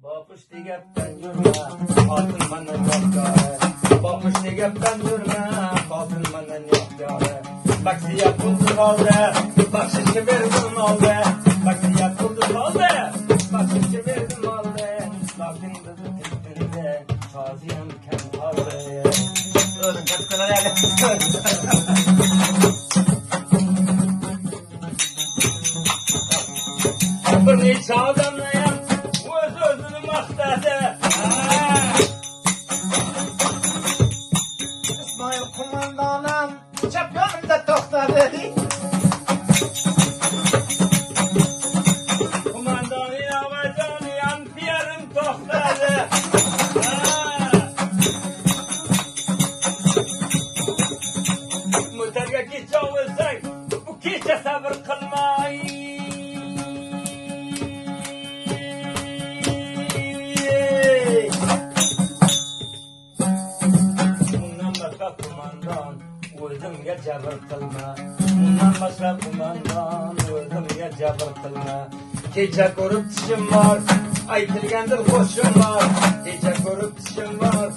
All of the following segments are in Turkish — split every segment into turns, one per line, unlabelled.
Bakışlı gepten yürme, altın benden yok yâre. Bakışlı gepten yürme, altın benden yok yâre. Bak siyah buldu kaldı, bak şişe verdim aldı. Bak siyah buldu kaldı, bak şişe verdim aldı. Lakin dedi tipinde, taziyem kem kaldı. Öyle katkılar yani. Bir neçe adamlayam, özünü maktadı.
İsmail kumandanım uçak yanımda toxtadı.
Kumandanı yavacanı yan piyerim toxtadı. Müterge ki çavursak, bu keçe sabır kılmayı. O'zimga jabr qilma, bundan boshqa kumandan o'zimga jabr qilma. Kecha ko'rib tishim bor, aytilgandir qo'shim bor. Kecha ko'rib tishim bor,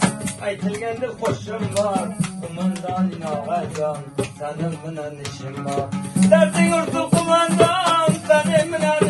aytilgandir qo'shim bor. Kumandan inog'ajon, sening bilan ishim bor. Darding urdi kumandan, sening bilan